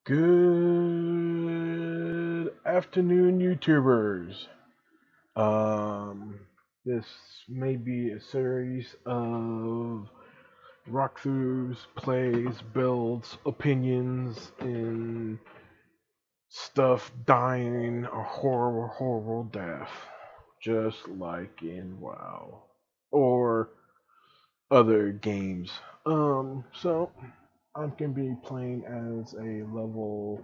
Good afternoon, YouTubers. Um, this may be a series of walkthroughs, plays, builds, opinions, and stuff dying a horrible death, just like in WoW or other games. So I'm gonna be playing as a level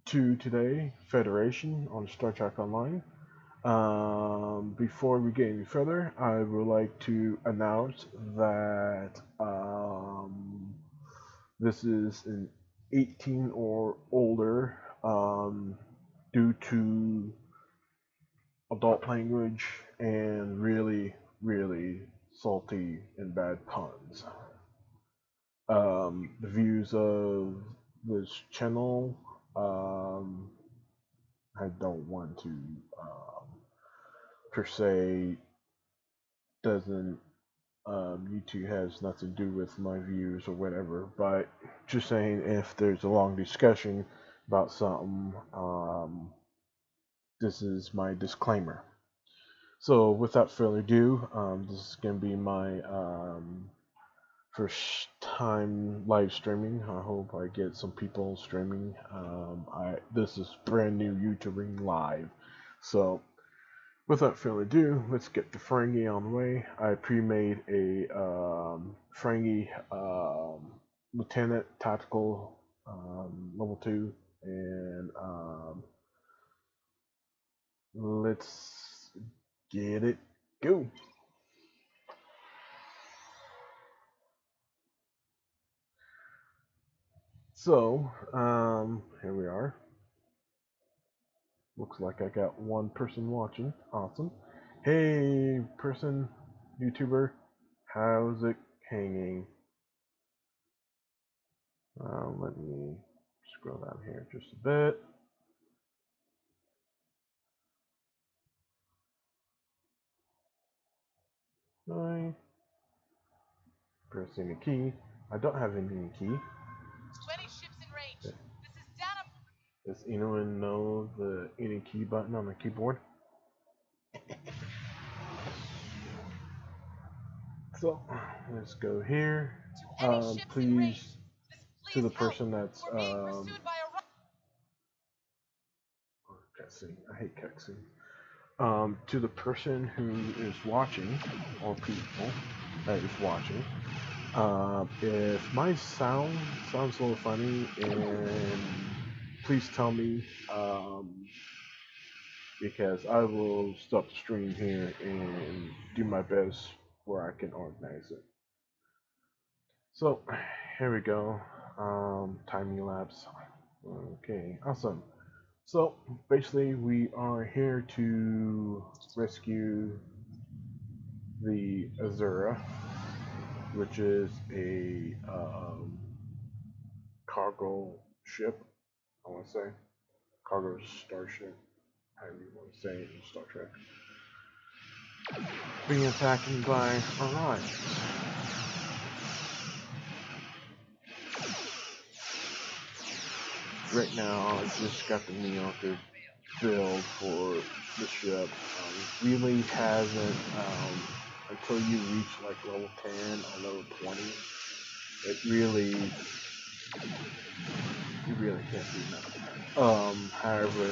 to today, Federation on Star Trek Online. Before we get any further, I would like to announce that this is an 18 or older due to adult language and really salty and bad puns. The views of this channel um, I don't want to per se doesn't YouTube has nothing to do with my views or whatever, but just saying if there's a long discussion about something, this is my disclaimer. So without further ado, this is gonna be my first time live streaming. I hope I get some people streaming. This is brand new YouTubing live, so without further ado, let's get the Ferengi on the way. I pre-made a Ferengi Lieutenant Tactical level 2, and let's get it go. So, here we are. Looks like I got one person watching. Awesome. Hey, person, YouTuber, how's it hanging? Let me scroll down here just a bit. Hi. Pressing a key. I don't have any key. 20 ships in range. This is data. Does anyone know the any key button on the keyboard? So let's go here. Please, to the person that's cutscene. I hate cutscene. To the person who is watching, or people that is watching, if my sound sounds a little funny, and please tell me, because I will stop the stream here and do my best where I can organize it. So here we go. Timing lapse. Okay, awesome. So basically, we are here to rescue the Azura, which is a cargo ship. I want to say cargo starship, however you want to say it in Star Trek, being attacked by Orion. Right now, I just got the mediocre build for the ship. Really hasn't, until you reach like level 10 or level 20, you really can't do nothing. However,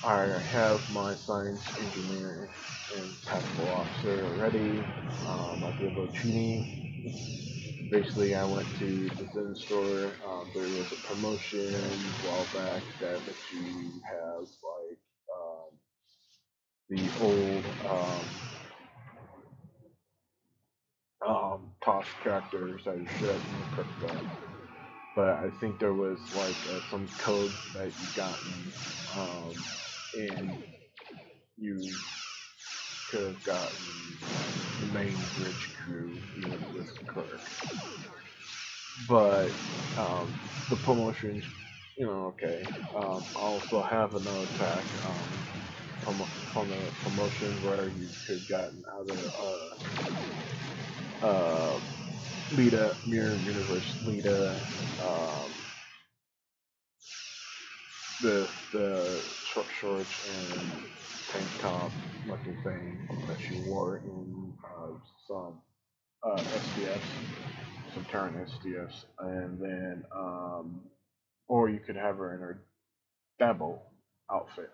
I have my science engineer and tactical officer already. I did a little tuning. Basically, I went to the Zen store. There was a promotion a while back that lets you have like the old toss characters that you should have picked up. But I think there was like some code that you gotten, and you could have gotten the main bridge crew even with Kirk. But the promotions, okay. I also have another attack from the promotion where you could have gotten either Lita, Mirror Universe Lita, um, the short shorts and tank top looking thing that she wore in some SDFs, some current SDFs, and then or you could have her in her Dabo outfit.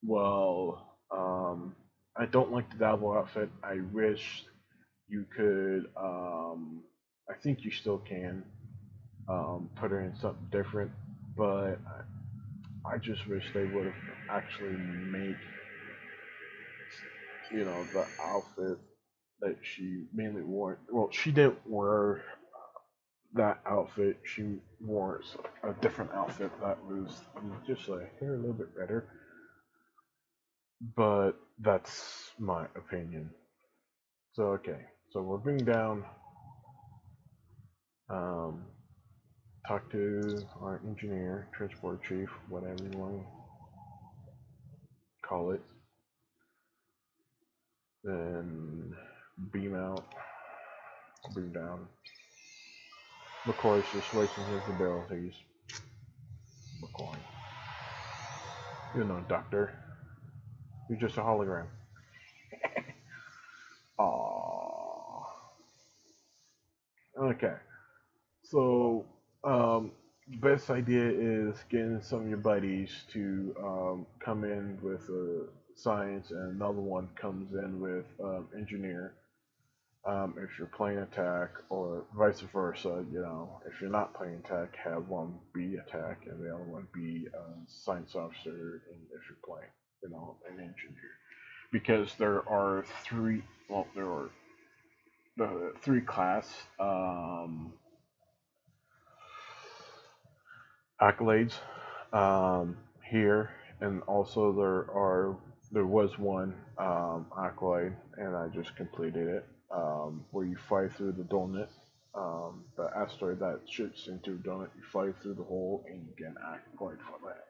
Well, I don't like the Dabo outfit. I wish you could. I think you still can put her in something different, but I just wish they would have actually made the outfit that she mainly wore. Well, she didn't wear that outfit. She wore a different outfit that was just like here a little bit better. But that's my opinion. So okay, so we're bringing down. Um, Talk to our engineer, transport chief, whatever you want to call it. Then beam out, beam down. McCoy's just wasting his abilities. McCoy. You know, Doctor. You're just a hologram. Aww. Okay. So, best idea is getting some of your buddies to come in with science, and another one comes in with engineer. If you're playing attack, or vice versa, if you're not playing attack, have one be attack and the other one be science officer, and if you're playing, an engineer. Because there are three, well, there are the three class accolades here, and also there was one accolade, and I just completed it, where you fly through the donut, the asteroid that shoots into a donut. You fly through the hole, and you get an accolade for that.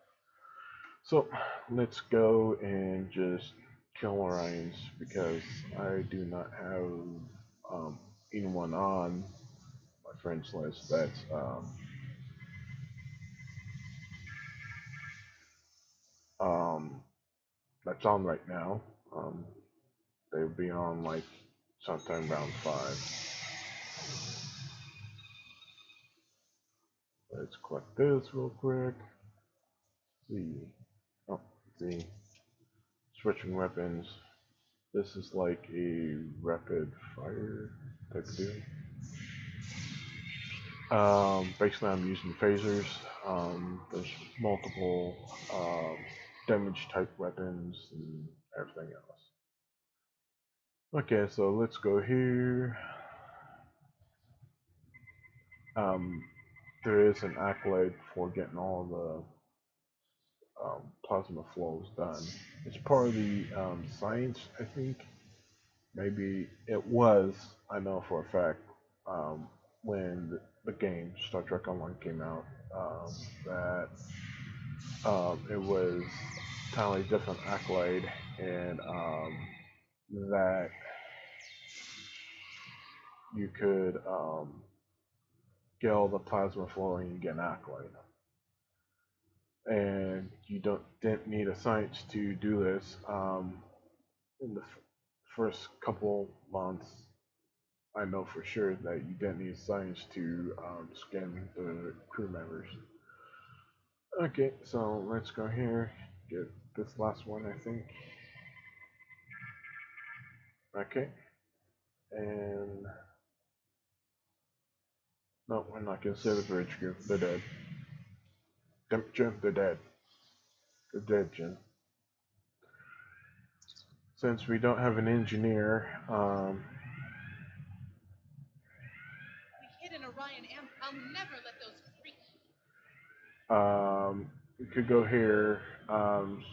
So let's go and just kill Orions, because I do not have anyone on my friends list um, that's on right now. They'll be on like sometime round 5. Let's collect this real quick. See. Oh, see. Switching weapons. This is like a rapid fire type of deal. Basically, I'm using phasers. There's multiple damage type weapons and everything else. Okay, so let's go here. There is an accolade for getting all the plasma flows done. It's part of the science, I think. Maybe it was, I know for a fact, when the game Star Trek Online came out, that it was kind of like different accolade, and that you could get all the plasma flowing and get an accolade. And you didn't need a science to do this. In the first couple months, I know for sure that you didn't need science to scan the crew members. Okay, so let's go here, get this last one, I think. Okay, and no, we're not gonna say the bridge group. They're dead. Jim, they're dead. They're dead, Jim. Since we don't have an engineer, We hid an Orion amp. I'll never let those freaks. you could go here,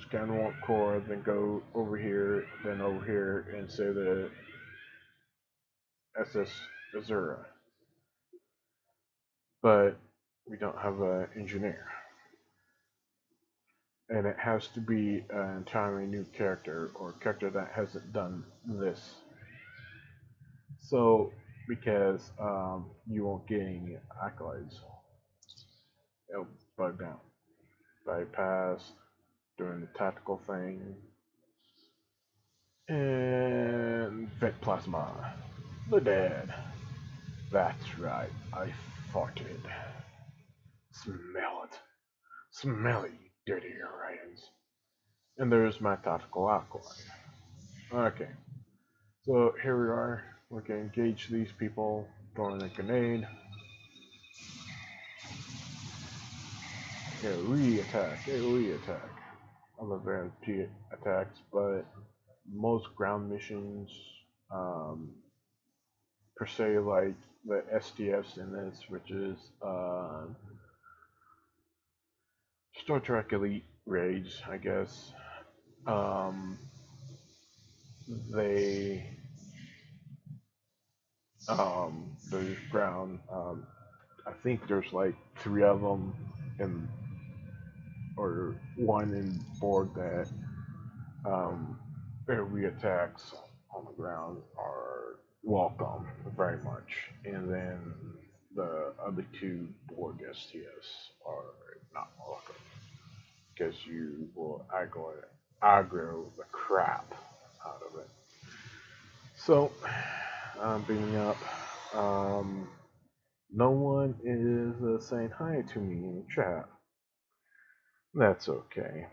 scan warp core, then go over here, then over here, and say the SS Azura. But we don't have an engineer. And it has to be an entirely new character, or a character that hasn't done this. So because you won't get any accolades. It'll bug down. Bypass, doing the tactical thing, and vent plasma. The dead. That's right, I farted. Smell it. Smell it, you dirty Orions. And there's my tactical alkali. Okay, so here we are. We can engage these people, throwing a grenade. AoE attack, AoE attack. I love AoE attacks, but most ground missions, um, per se, like the STFs in this, which is Star Trek Elite raids, I guess. Um, they there's ground. I think there's like three of them in or one in board that AoE attacks on the ground are welcome very much, and then the other two board STS are not welcome because you will aggro the crap out of it. So, beaming up. No one is saying hi to me in the chat. That's okay.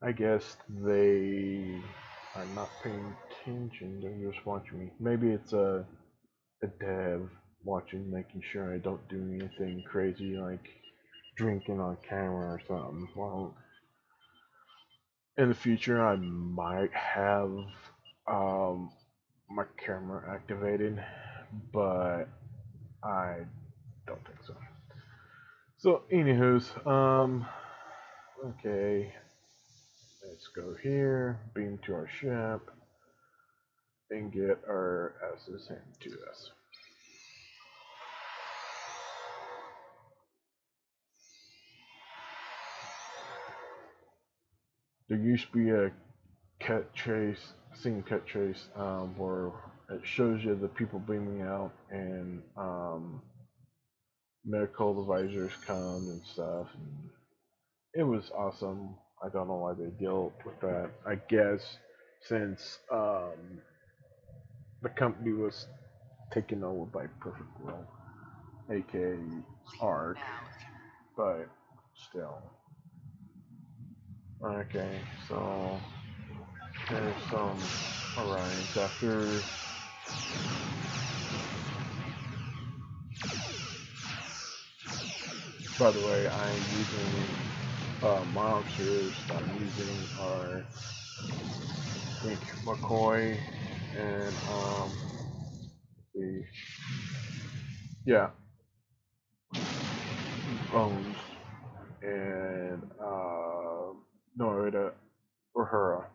I guess they are not paying attention. They're just watching me. Maybe it's a dev watching, making sure I don't do anything crazy like drinking on camera or something. Well, in the future, I might have my camera activated, but I don't think so. So, anywho's, okay, let's go here, beam to our ship, and get our asses handed to us. There used to be a cut chase, scene cut chase, where it shows you the people beaming out and medical advisors come and stuff. And it was awesome. I don't know why they deal with that. I guess since the company was taken over by Perfect World, aka ARC, but still. Okay, so there's some Orions after. By the way, I'm using monsters. I'm using our I think McCoy and the yeah Bones and Norita Uhura.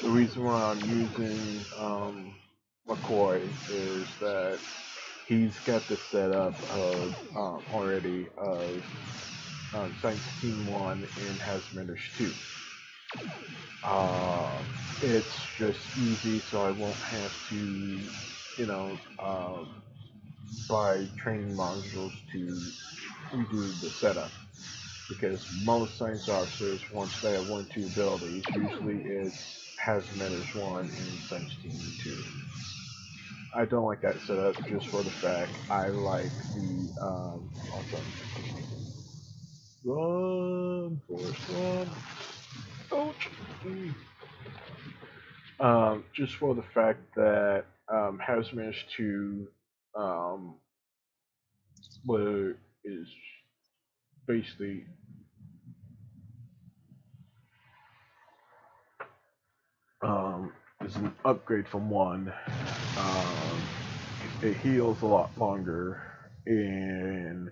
The reason why I'm using McCoy is that he's got the setup of already of Xin69 and Hazardous 2. It's just easy, so I won't have to, you know, buy training modules to redo the setup. Because most science officers, once they have 1-2 abilities, usually it's Hazardous 1 and Science 2. I don't like that setup just for the fact I like the awesome. Run, Forrest, run. Ouch. Just for the fact that Hazardous 2 is basically is an upgrade from 1. It heals a lot longer, and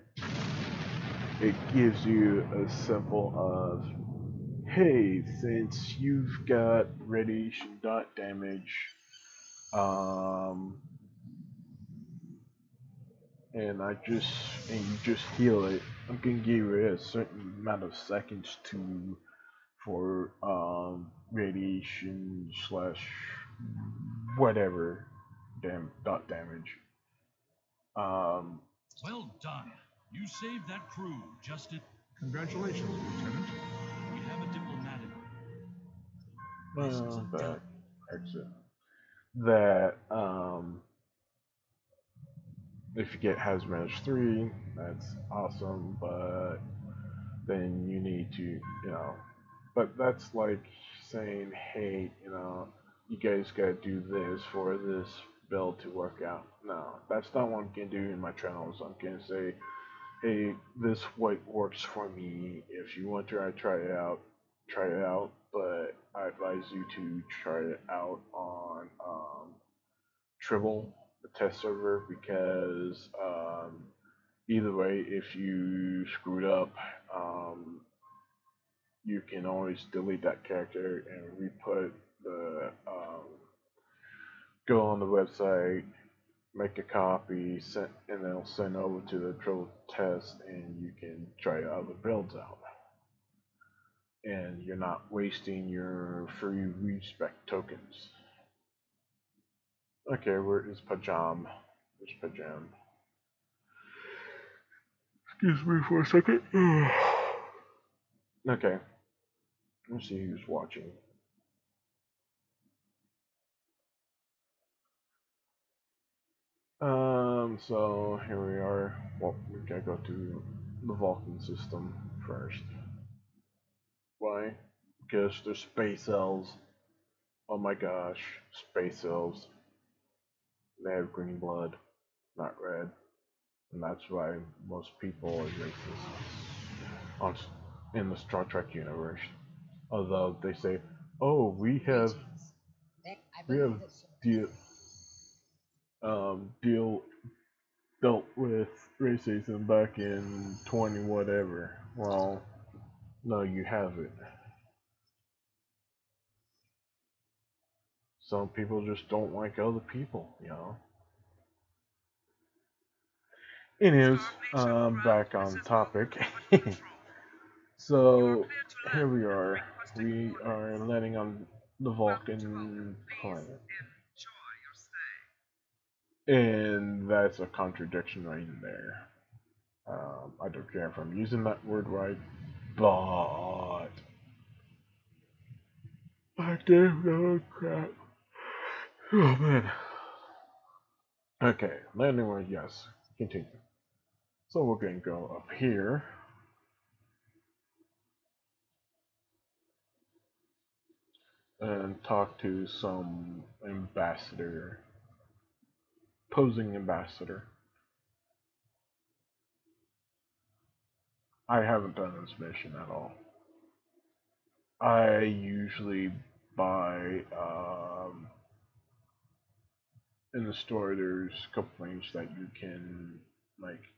it gives you a simple of, hey, since you've got radiation dot damage, and you just heal it, I'm gonna give you a certain amount of seconds to for radiation slash whatever dot damage. Um, Well done. You saved that crew just at. Congratulations, Lieutenant. We have a diplomatic. This is a that exit. That if you get hazmat 3, that's awesome, but then you need to, but that's like saying, hey, you guys gotta do this for this build to work out. No, that's not what I'm gonna do in my channels. I'm gonna say, hey, this what works for me. If you want to try it out, try it out. But I advise you to try it out on Tribble, the test server, because either way, if you screwed up, you can always delete that character and re-put the go on the website, make a copy, and then it'll send over to the Tribble test, and you can try other builds out. And you're not wasting your free respect tokens. Okay, where is Pajam? Where's Pajam? Excuse me for a second. Okay. Let's see who's watching. So here we are. Well, we gotta go to the Vulcan system first. Why? Because they're space elves. Oh my gosh, space elves. They have green blood, not red. And that's why most people are racist in the Star Trek universe. Although they say, "Oh, we have deal deal dealt with racism back in 20 whatever." Well, no, you haven't. Some people just don't like other people, Anyways, back on topic. So here we are. We are landing on the Vulcan planet. And that's a contradiction right in there. I don't care if I'm using that word right, but I damn know crap. Oh man. Okay, landing word, yes. Continue. So we're going to go up here. And talk to some ambassador. Posing ambassador. I haven't done this mission at all. I usually buy, in the store there's a couple things that you can, like,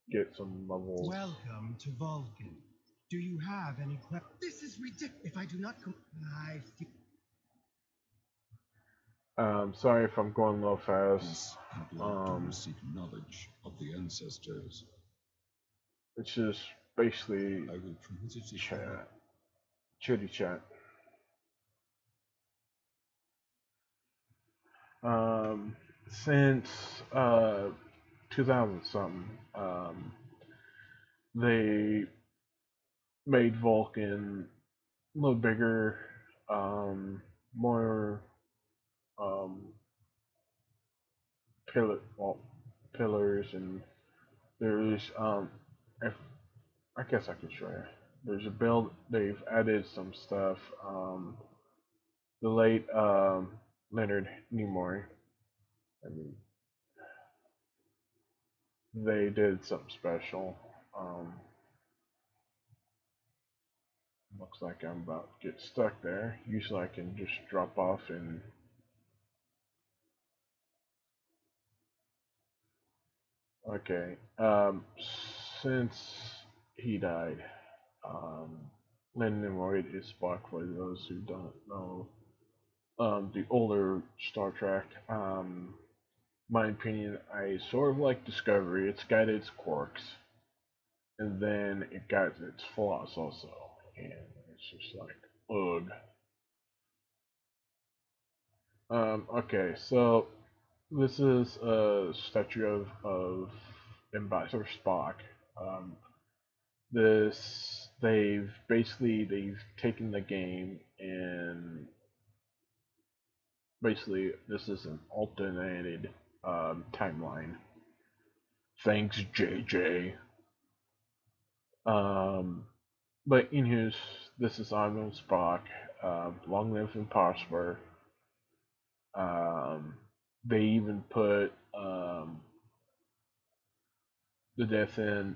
get some levels. Welcome to Vulcan. Do you have any questions? This is ridiculous. If I do not I feel... Sorry if I'm going a little fast. Seek knowledge of the ancestors. It's just basically I will permit it to chat. Chitty chat. Since 2000 something, they made Vulcan a little bigger, more pillars, and there's if I guess I can show you. There's a build. They've added some stuff. The late Leonard Nimoy. I mean, they did something special. Looks like I'm about to get stuck there. Usually I can just drop off and okay. Since he died, Leonard Nimoy is Spock for those who don't know. The older Star Trek. my opinion, I sort of like Discovery. It's got its quirks, and then it got its flaws also, and it's just like, ugh. Okay, so this is a statue of Ambassador Spock. Um, this they've taken the game and basically this is an alternated timeline. Thanks, JJ. Um, but in his this is Arnold Spock. Long live and prosper. Um, they even put the death in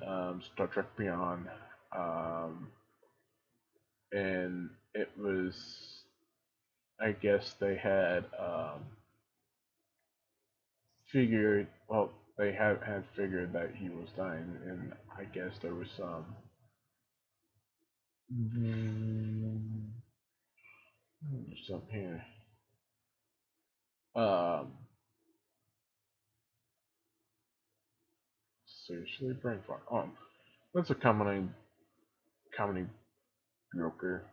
Star Trek Beyond, um, and it was I guess they had figured well they had figured that he was dying, and I guess there was something here. Um, seriously, brain fart. That's a comedy broker.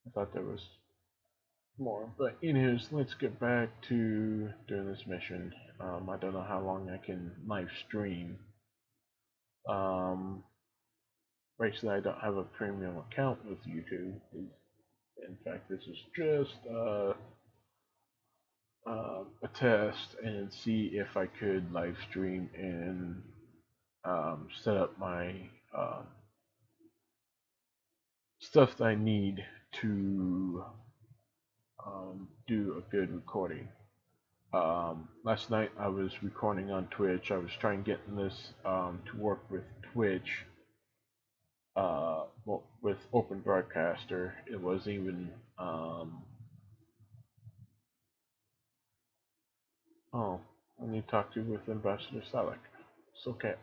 I thought there was more, but anyways, let's get back to doing this mission. I don't know how long I can live stream. Um, basically, I don't have a premium account with YouTube. In fact, this is just a test and see if I could live stream and set up my stuff that I need to do a good recording. Last night I was recording on Twitch. I was trying getting this to work with Twitch, well, with Open Broadcaster. It was even oh, I need to talk to with Ambassador Salek. It's okay.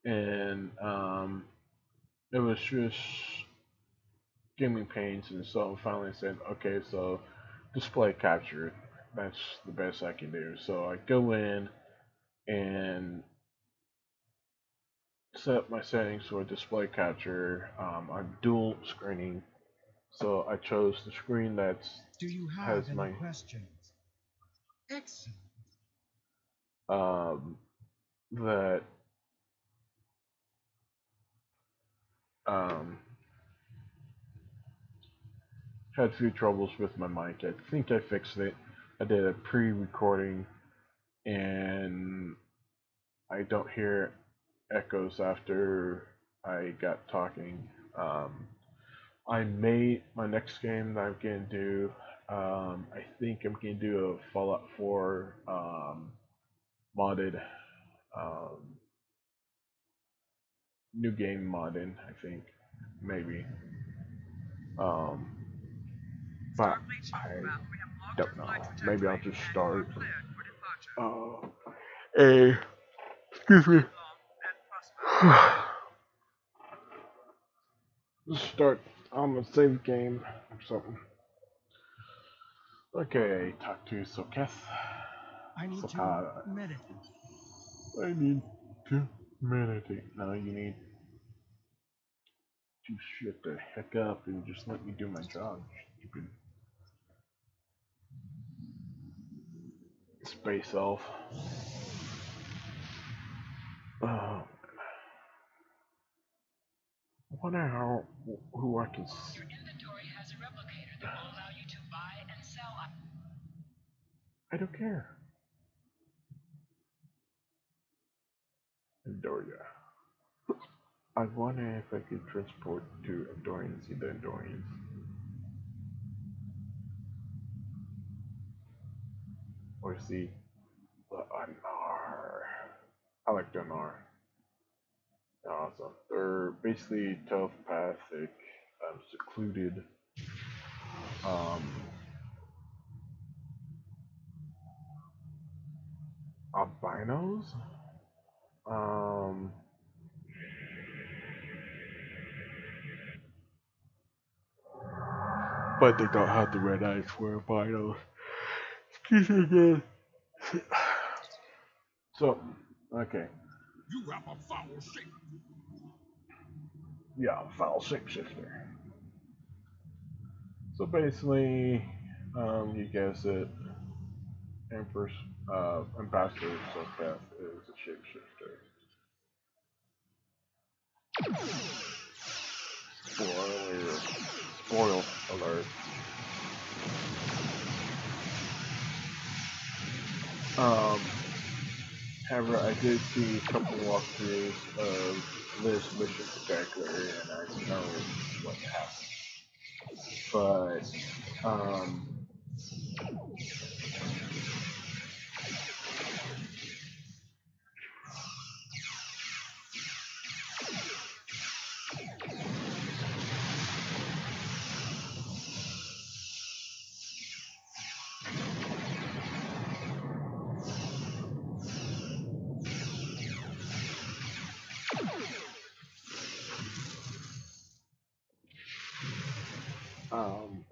And it was just giving me pains, and so I finally said, okay, so display capture. That's the best I can do. So I go in and set up my settings for display capture. I'm dual screening, so I chose the screen that's Do you has have any my questions? Excellent. um that um had a few troubles with my mic. I think I fixed it. I did a pre-recording, and I don't hear echoes after I got talking. Um, I may my next game that I'm gonna do. I think I'm gonna do a Fallout 4 modded um, new game modding. I think maybe. Um, but I don't know. Maybe I'll just start. Uh, a excuse me. Just start a save game or something. Okay, talk to Soketh. I need Sokada. to meditate. I need to meditate. No, you need to shut the heck up and just let me do my job, stupid space elf. I wonder how who I can. Your inventory has a replicator that will allow you to buy and sell. I don't care. Andoria. I wonder if I could transport to Andorians, see the Andorians. Or see the Anar. I like the Anar. They're awesome. They're basically telepathic, secluded, um, albinos. Um, but they don't have the red eyes for albinos. So, okay. You have a foul shape. Yeah, foul shapeshifter. So basically, you guess it. Empress, Ambassador Soulpath is a shapeshifter. Spoiler, spoil alert. Um, However, I did see a couple walkthroughs of this mission particularly, and I know what happened. But,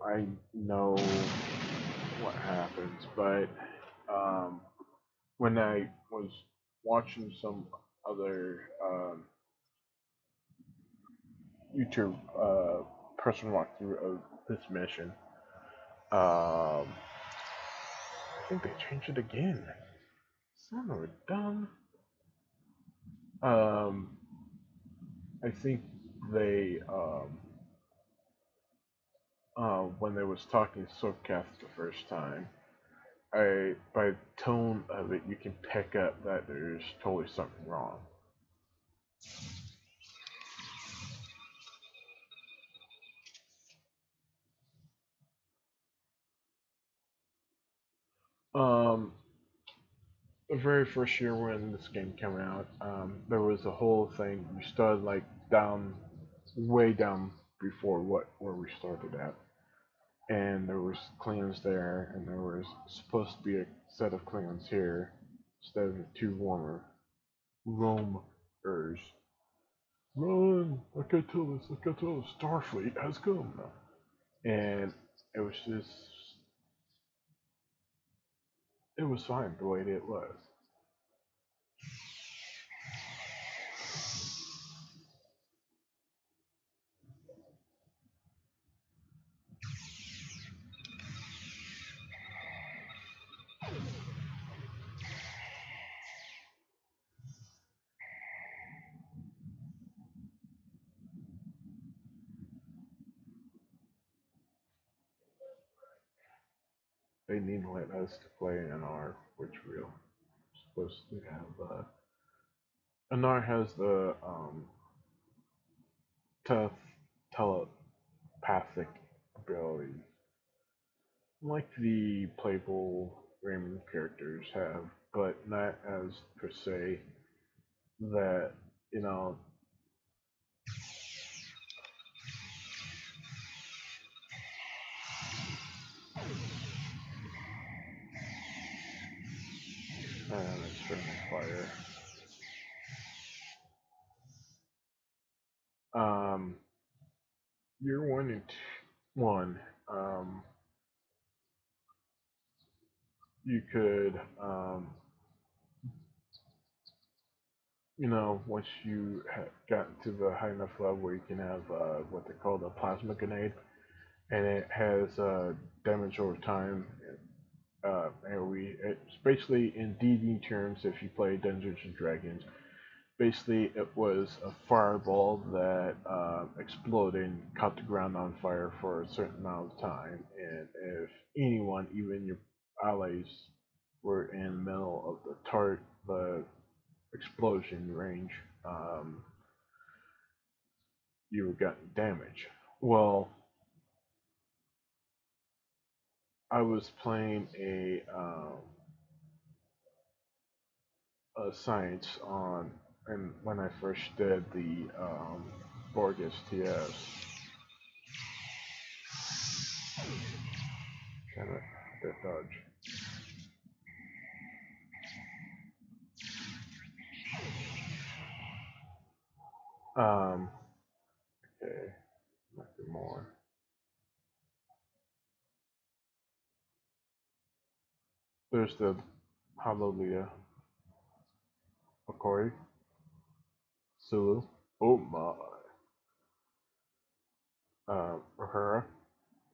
I know what happens, but when I was watching some other YouTube person walkthrough of this mission, I think they changed it again. Son of a dumb. I think they when they was talking Soapcast the first time, by the tone of it, you can pick up that there's totally something wrong. Um, the very first year when this game came out, there was a whole thing. We started like down, way down before where we started at, and there was clans there, and there was supposed to be a set of clans here instead of the two roamers. Run! Like I told us, like I told us, Starfleet has come now. And it was just, it was fine the way it was. They need to let us to play NR, which we're supposed to have. NR has the tough telepathic ability, like the playable Raymond characters have, but not as per se that, you know, it's turning fire. Um, year one, you could, you know, once you got to the high enough level, you can have what they call the plasma grenade, and it has damage over time. It's basically in DD terms, if you play Dungeons and Dragons, basically it was a fireball that exploded and caught the ground on fire for a certain amount of time, and if anyone, even your allies, were in the middle of the explosion range, you were getting damage. Well, I was playing a science on, and when I first did the Borges TS. Damn it, that dodge. Okay, nothing more. There's the Hallelujah, Okori, Sulu. Oh my. Rahura.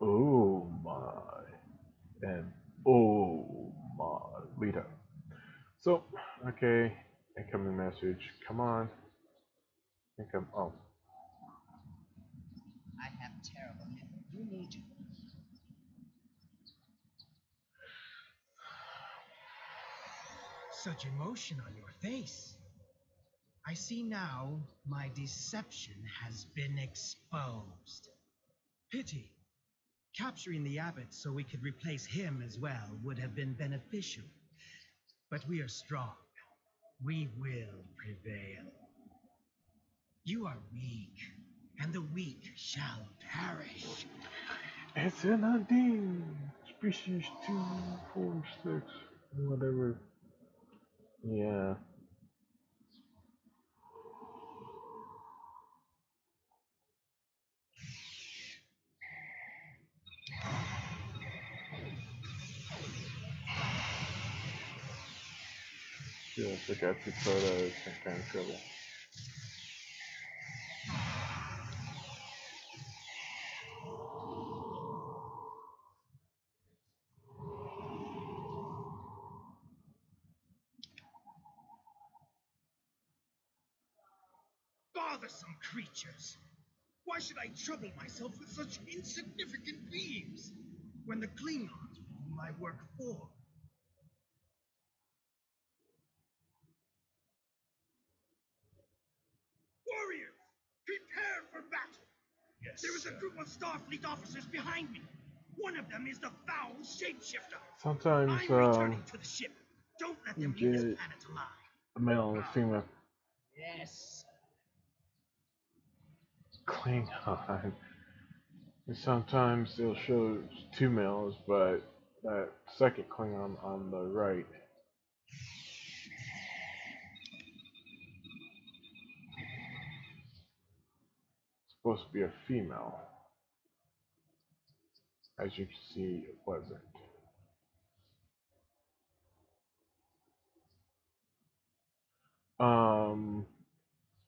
Oh my. And oh my. Lita. So, okay. Incoming message. Come on. Income. Oh. I have terrible news. You need to. Such emotion on your face. I see now my deception has been exposed. Pity. Capturing the abbot so we could replace him as well would have been beneficial. But we are strong. We will prevail. You are weak, and the weak shall perish. It's an Undine. Species 246. Whatever. Yeah. Feels like I took photos some kind of trouble. Bothersome creatures! Why should I trouble myself with such insignificant beings when the Klingons will do my work for? Warriors, prepare for battle! Yes. There is a group of Starfleet officers behind me. One of them is the foul shapeshifter. Sometimes, I'm returning to the ship. Don't let them leave this get planet alive. a male and a female Yes. Klingon. And sometimes they'll show two males, but that second Klingon on the right is supposed to be a female. As you can see, it wasn't.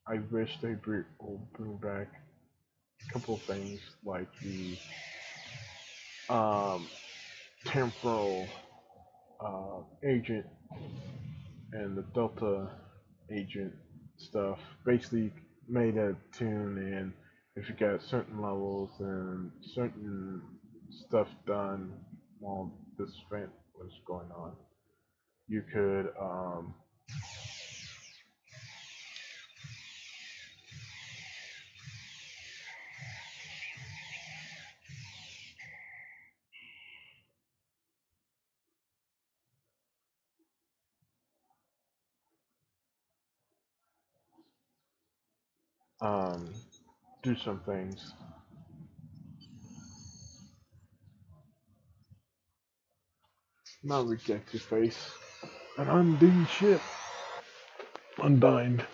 I wish they will bring back a couple of things like the temporal agent and the Delta agent stuff. Basically, made a tune, and if you got certain levels and certain stuff done while this event was going on, you could um, do some things. Not reject your face. An undine ship. Undined.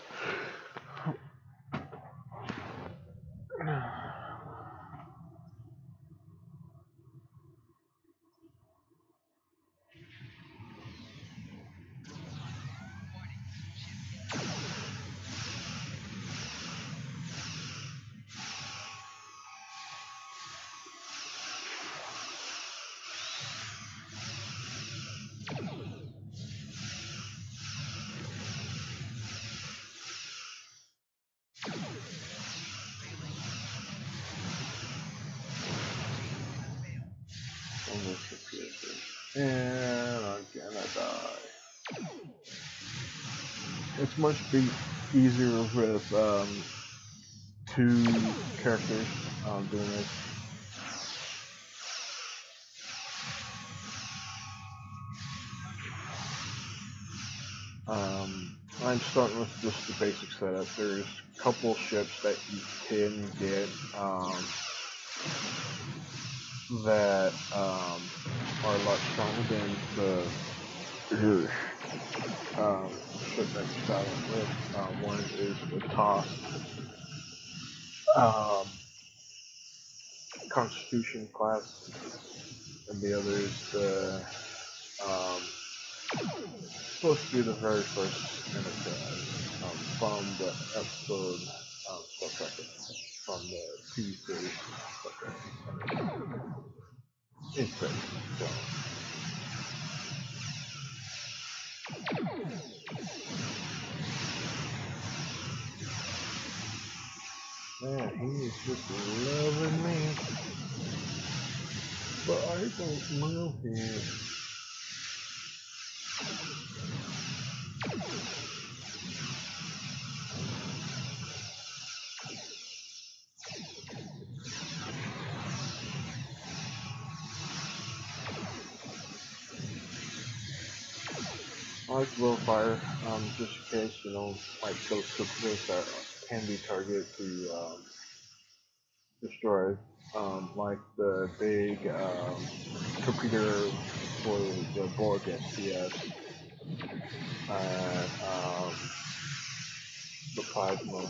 Almost succeeded. And I'm gonna die. It's much easier with two characters doing this. I'm starting with just the basic setup. There's a couple ships that you can get that are a lot stronger than the ship that you're starting with. One is the TOS um, Constitution class, and the other is the supposed to be the very first Enterprise from the episode stuff like that, from the TV series stuff like that. Interesting. So. Man, he is just loving me. But I don't love him. I like low fire, just in case, like those supers that can be targeted to destroy, like the big computer for the Borg SPS, and the plasma.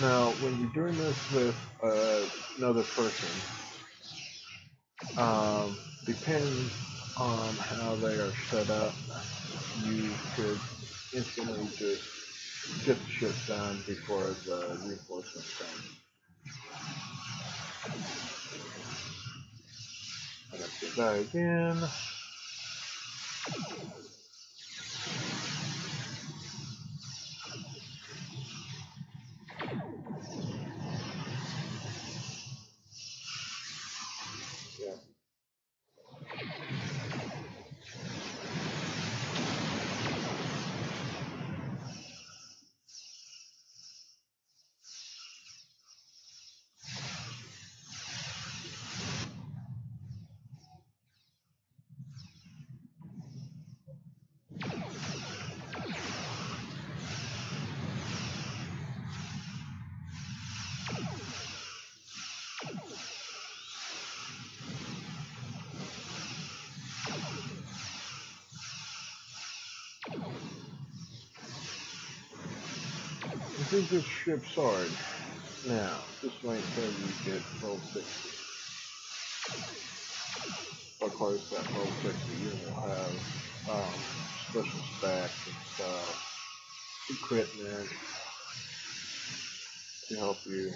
Now, when you're doing this with another person, depends on how they are set up. You could instantly just get the shit done before the reinforcements come. And let's do that again. Yeah. I think this ship's hard. Now, this might tell you get level 60. Of course, that level 60 you will have special stacks and stuff, equipment to help you.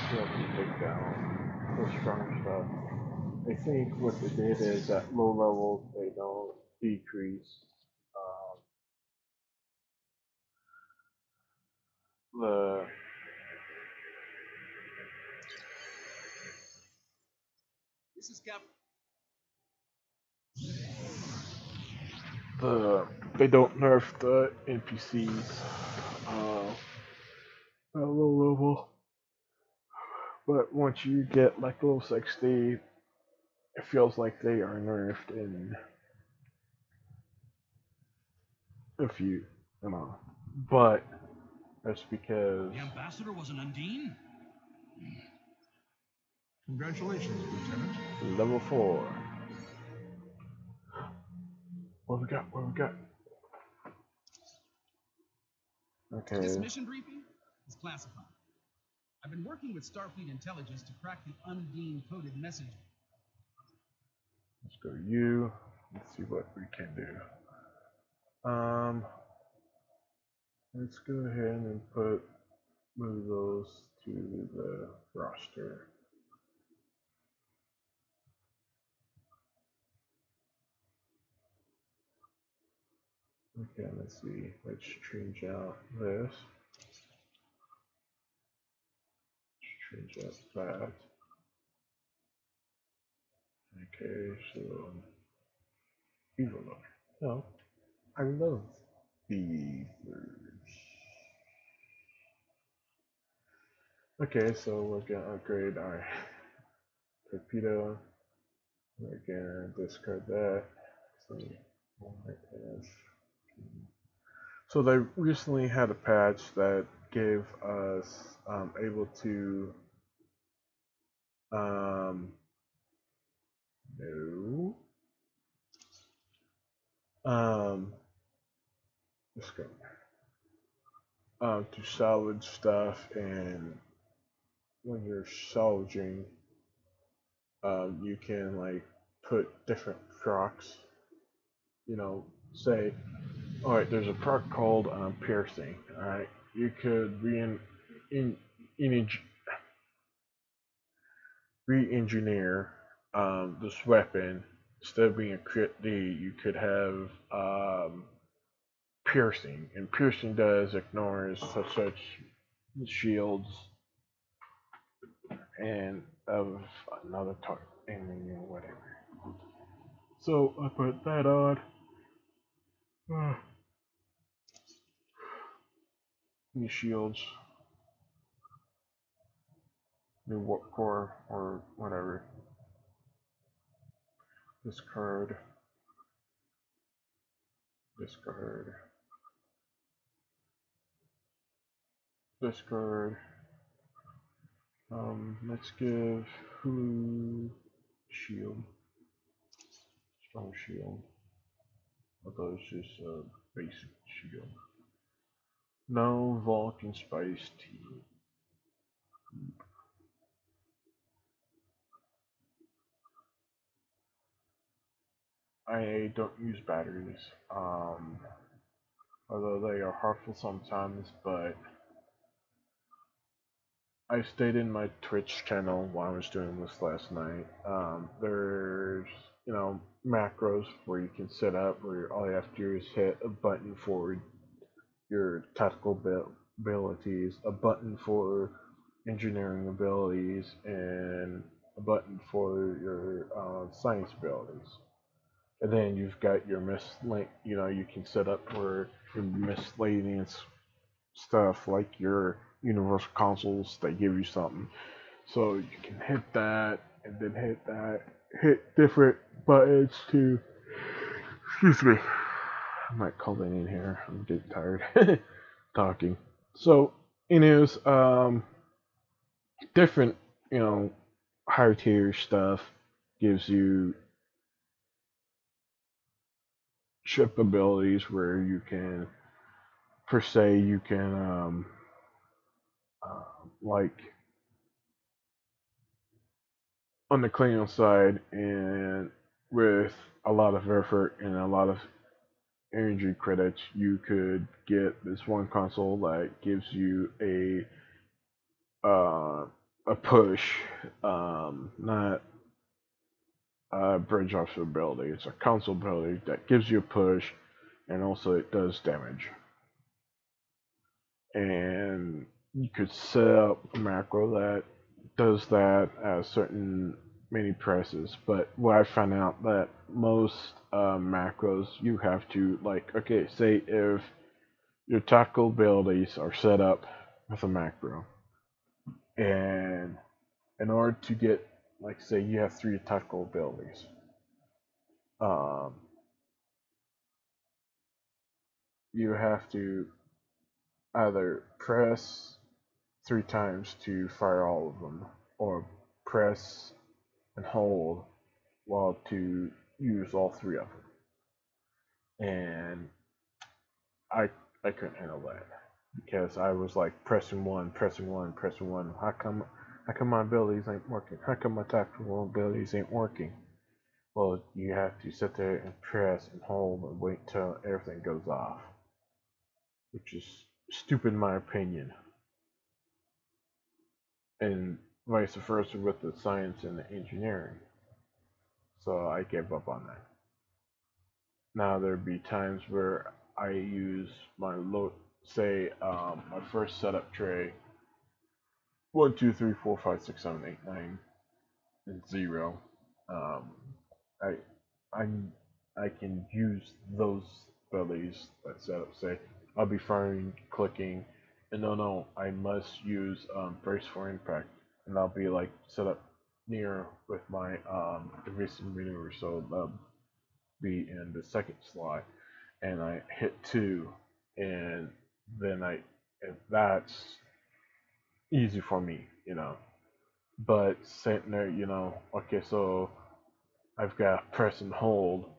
To help you take down the strong stuff. I think what they did is at low levels they don't decrease the This is Cap. they don't nerf the NPCs at low level. But once you get like level 60, it feels like they are nerfed in a few, But that's because The ambassador was an Undine? Congratulations, Lieutenant. level 4. What we got? What we got? Okay. This mission briefing is classified. I've been working with Starfleet intelligence to crack the Undine coded message. Let's go to you. Let's see what we can do. Let's go ahead and move those to the roster. Okay, let's see. Let's change out this. Change out that. Okay, so evil. No, I love beavers. Okay, so we're gonna upgrade our torpedo. We're gonna discard that. So, so they recently had a patch that gave us able to um, no let's go to salvage stuff, and when you're salvaging, you can like put different procs. You know, say, all right, there's a proc called piercing. All right, you could in, in, re-engineer this weapon. Instead of being a crit D, you could have piercing, and piercing does ignores such shields and of another target enemy or whatever. So I put that on. New shields, new warp core or whatever. Discard, discard, discard. Let's give who shield, strong shield. Although it's just a basic shield. No Vulcan Spice Tea. I don't use batteries, although they are harmful sometimes, but I stayed in my Twitch channel while I was doing this last night. There's, macros where you can set up where all you have to do is hit a button for your tactical abilities, a button for engineering abilities, and a button for your science abilities. And then you've got your you can set up for your miscellaneous stuff like your universal consoles that give you something. So you can hit that and then hit that, hit different buttons to, excuse me, I might call that in here. I'm getting tired talking. So, anyways, different, higher tier stuff gives you ship abilities where you can, per se, you can, like, on the Klingon side, and with a lot of effort and a lot of energy credits, you could get this one console that gives you a push, not a bridge off ability. It's a console ability that gives you a push, and also it does damage. And you could set up a macro that does that at certain many presses. But what I found out that most macros you have to like, okay, say if your tactical abilities are set up with a macro, and in order to get, like, say you have three tactical abilities, um, you have to either press three times to fire all of them, or press and hold while to use all three of them. And I I couldn't handle that because I was like pressing one, pressing one, pressing one. How come my abilities ain't working? How come my tactical abilities ain't working? Well, you have to sit there and press and hold and wait till everything goes off, which is stupid in my opinion. And vice versa with the science and the engineering. So I gave up on that. Now there'd be times where I use my say my first setup tray, 1, 2, 3, 4, 5, 6, 7, 8, 9, and 0. Um, I I I can use those abilities that setup. Say I'll be firing, clicking, And no, I must use brace for impact, and I'll be like set up near with my evasive maneuver, so that'll be in the second slot, and I hit two, and then if that's easy for me, But sitting there, okay, so I've got press and hold,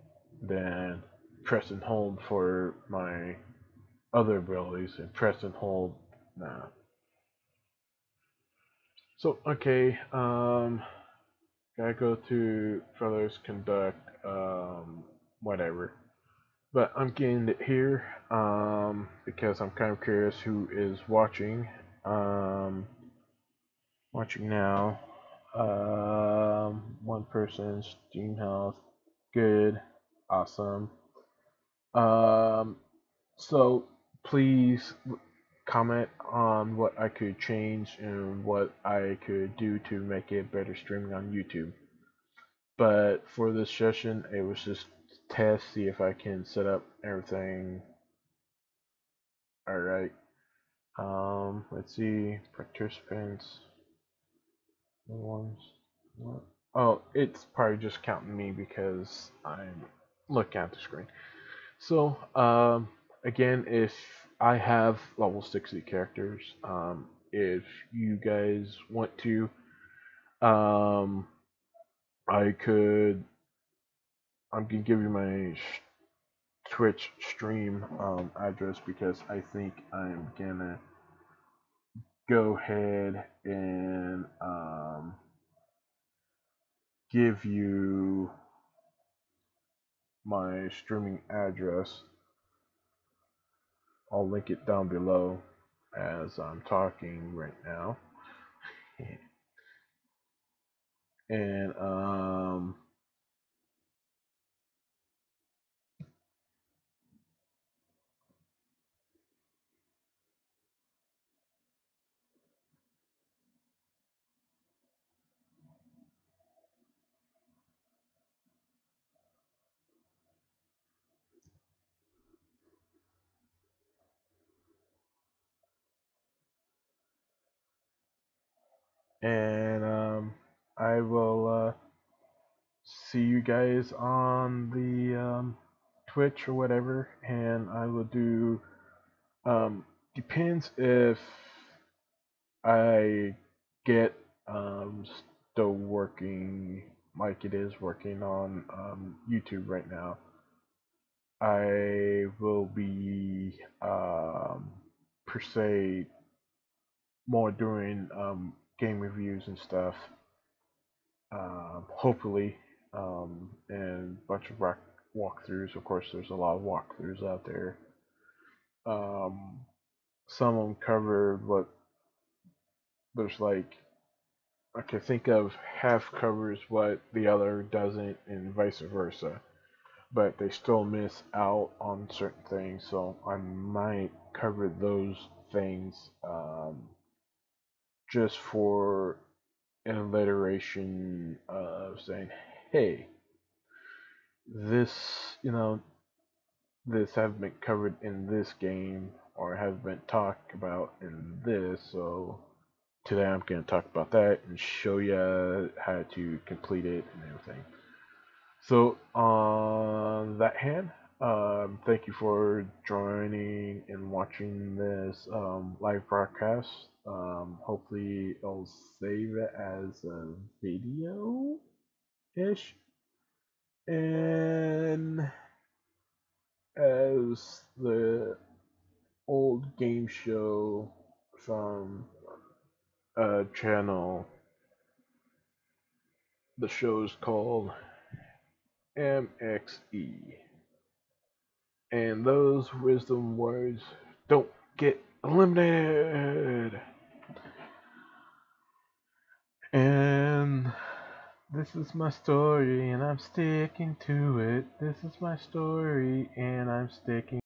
then press and hold for my other abilities, and press and hold, nah. So, okay, gotta go to fellows conduct, whatever. But I'm getting it here, because I'm kind of curious who is watching, watching now. One person, Steam Health, good, awesome. Um, so please comment on what I could change and what I could do to make it better streaming on YouTube. But for this session, it was just test, see if I can set up everything. All right. Let's see, participants. Ones. What? Oh, it's probably just counting me because I'm looking at the screen. So, again, if I have level 60 characters, if you guys want to, I could, I'm gonna give you my Twitch stream address because I think I'm gonna go ahead and give you my streaming address. I'll link it down below as I'm talking right now. And I will see you guys on the Twitch or whatever, and I will do. Depends if I get still working like it is working on YouTube right now. I will be per se more doing game reviews and stuff. Hopefully, and a bunch of walkthroughs. Of course, there's a lot of walkthroughs out there. Some of them cover what there's like. I can think of half covers what the other doesn't, and vice versa. But they still miss out on certain things, so I might cover those things just for an alliteration of saying, hey, this, this have been covered in this game or have been talked about in this, so today I'm going to talk about that and show you how to complete it and everything. So on that hand, thank you for joining and watching this live broadcast. Hopefully I'll save it as a video-ish. And as the old game show from a channel, the show is called MXE. And those wisdom words don't get eliminated. And this is my story, and I'm sticking to it. This is my story, and I'm sticking